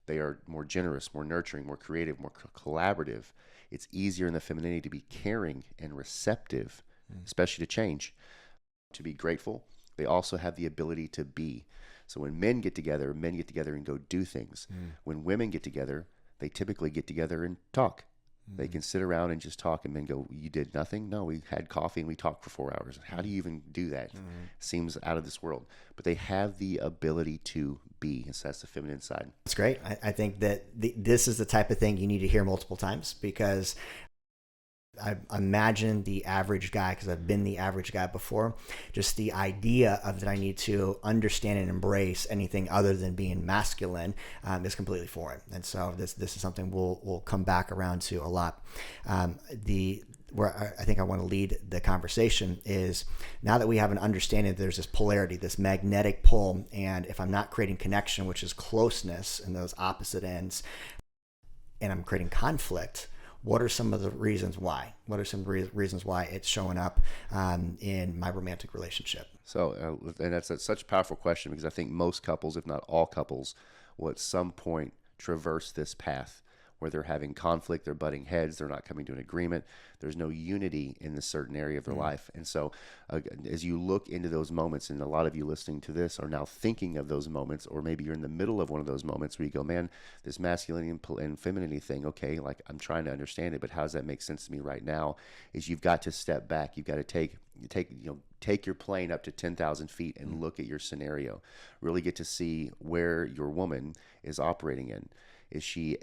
They are more generous, more nurturing, more creative, more collaborative. It's easier in the femininity to be caring and receptive, especially to change, to be grateful. They also have the ability to be. So when men get together and go do things. When women get together, they typically get together and talk. They can sit around and just talk, and men go, you did nothing? No, we had coffee and we talked for 4 hours. How do you even do that? Seems out of this world. But they have the ability to be. And so that's the feminine side. That's great. I think that this is the type of thing you need to hear multiple times, because I imagine the average guy, because I've been the average guy before, just the idea of that I need to understand and embrace anything other than being masculine is completely foreign. And so this is something we'll come back around to a lot. Where I think I want to lead the conversation is, now that we have an understanding that there's this polarity, this magnetic pull, and if I'm not creating connection, which is closeness in those opposite ends, and I'm creating conflict, what are some of the reasons why? What are some reasons why it's showing up in my romantic relationship? So, and that's such a powerful question, because I think most couples, if not all couples, will at some point traverse this path where they're having conflict, they're butting heads, they're not coming to an agreement. There's no unity in this certain area of their life. And so as you look into those moments, and a lot of you listening to this are now thinking of those moments, or maybe you're in the middle of one of those moments where you go, man, this masculinity and femininity thing, okay, like I'm trying to understand it, but how does that make sense to me right now? Is you've got to step back. You've got to take your plane up to 10,000 feet and look at your scenario. Really get to see where your woman is operating in. Is she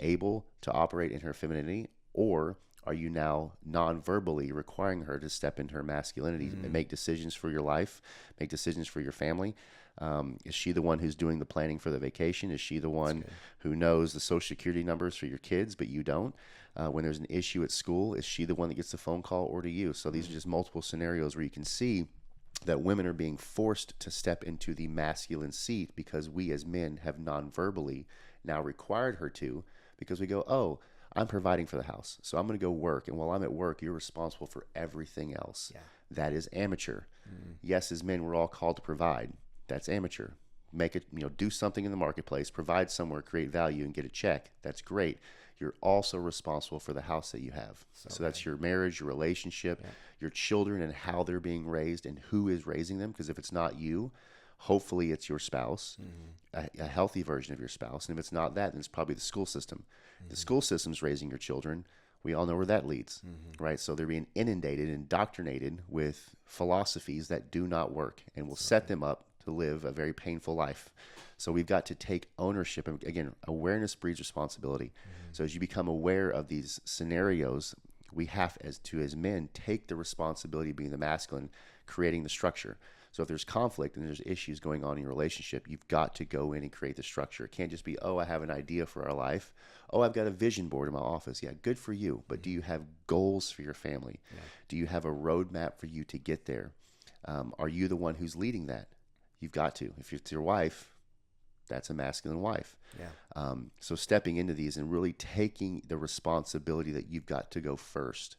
able to operate in her femininity, or are you now non-verbally requiring her to step into her masculinity and make decisions for your life, make decisions for your family? Is she the one who's doing the planning for the vacation? Is she the one who knows the social security numbers for your kids, but you don't? When there's an issue at school, is she the one that gets the phone call, or do you? So these are just multiple scenarios where you can see that women are being forced to step into the masculine seat, because we as men have non-verbally now required her to, because we go, oh, I'm providing for the house, so I'm going to go work, and while I'm at work, you're responsible for everything else. Yeah. That is amateur. Yes, as men, we're all called to provide. That's amateur. Make it, do something in the marketplace, provide somewhere, create value, and get a check. That's great. You're also responsible for the house that you have. So that's your marriage, your relationship, your children, and how they're being raised, and who is raising them. Because if it's not you, hopefully it's your spouse, a healthy version of your spouse. And if it's not that, then it's probably the school system. The school system's raising your children. We all know where that leads, right? So they're being inundated, indoctrinated with philosophies that do not work and will set them up to live a very painful life. So we've got to take ownership. And again, awareness breeds responsibility. So as you become aware of these scenarios, we have, as men, take the responsibility of being the masculine, creating the structure. So if there's conflict and there's issues going on in your relationship, you've got to go in and create the structure. It can't just be, oh, I have an idea for our life. Oh, I've got a vision board in my office. Yeah, good for you. But do you have goals for your family? Yeah. Do you have a roadmap for you to get there? Are you the one who's leading that? You've got to. If it's your wife, that's a masculine wife. Yeah. So stepping into these and really taking the responsibility that you've got to go first.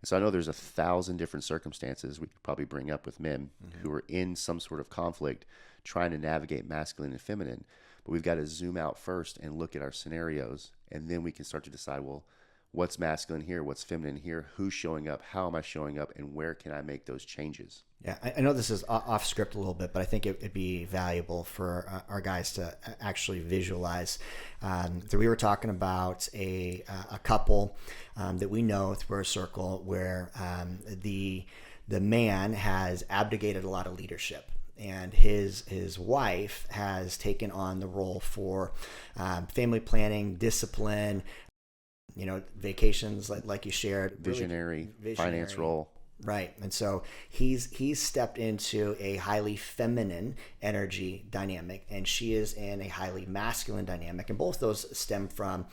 And so I know there's 1,000 different circumstances we could probably bring up with men who are in some sort of conflict trying to navigate masculine and feminine. But we've got to zoom out first and look at our scenarios, and then we can start to decide, well, what's masculine here, what's feminine here, who's showing up, how am I showing up, and where can I make those changes? Yeah, I know this is off script a little bit, but I think it'd be valuable for our guys to actually visualize. So we were talking about a couple that we know through our circle where the man has abdicated a lot of leadership, and his wife has taken on the role for family planning, discipline, vacations like you shared, visionary finance role. Right. And so he's stepped into a highly feminine energy dynamic, and she is in a highly masculine dynamic. And both those stem from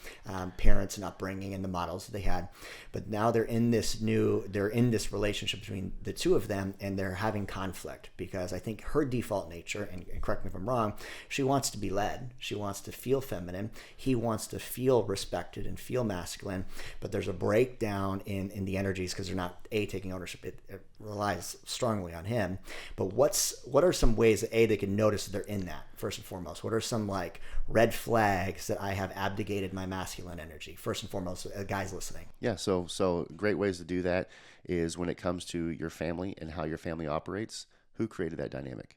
parents and upbringing and the models that they had. But now they're in this relationship between the two of them, and they're having conflict because I think her default nature, and correct me if I'm wrong, she wants to be led. She wants to feel feminine. He wants to feel respected and feel masculine. But there's a breakdown in the energies because they're not taking ownership it relies strongly on him. But what are some ways that they can notice that they're in that first and foremost? What are some like red flags that I have abdicated my masculine energy first and foremost? Guys listening. Yeah, so great ways to do that is when it comes to your family and how your family operates. Who created that dynamic?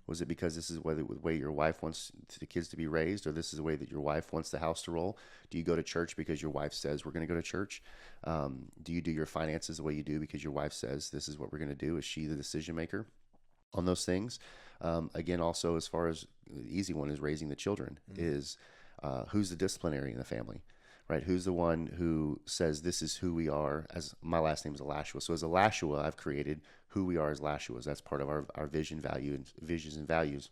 Was it because this is the way your wife wants the kids to be raised, or this is the way that your wife wants the house to roll? Do you go to church because your wife says we're going to go to church? Do you do your finances the way you do because your wife says this is what we're going to do? Is she the decision maker on those things? Again, also as far as the easy one is raising the children, is who's the disciplinary in the family? Right? Who's the one who says this is who we are? As my last name is Alashua, so as Alashua, I've created who we are as Lashuas. That's part of our visions and values,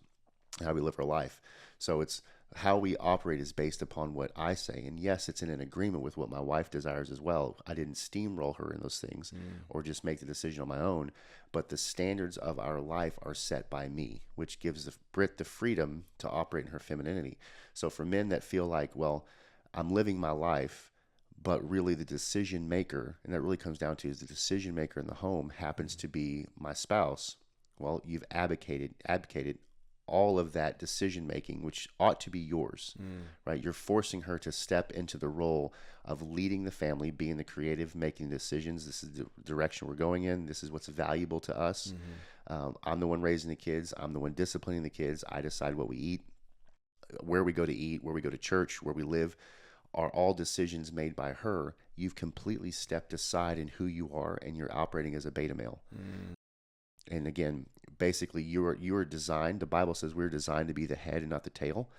how we live our life. So it's how we operate is based upon what I say, and yes, it's in an agreement with what my wife desires as well. I didn't steamroll her in those things or just make the decision on my own, but the standards of our life are set by me, which gives Brit the freedom to operate in her femininity. So for men that feel like, well, I'm living my life, but really the decision maker, and that really comes down to is the decision maker in the home happens to be my spouse. Well, you've abdicated all of that decision making, which ought to be yours, right? You're forcing her to step into the role of leading the family, being the creative, making decisions. This is the direction we're going in. This is what's valuable to us. I'm the one raising the kids. I'm the one disciplining the kids. I decide what we eat, where we go to eat, where we go to church, where we live. Are all decisions made by her. You've completely stepped aside in who you are, and you're operating as a beta male. And again, basically, you are designed. The Bible says we're designed to be the head and not the tail.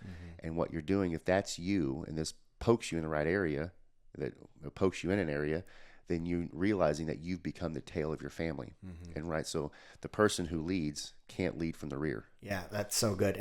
And what you're doing, if that's you, and this pokes you in the right area, that pokes you in an area, then you realizing that you've become the tail of your family. And right, so the person who leads can't lead from the rear. Yeah, that's so good.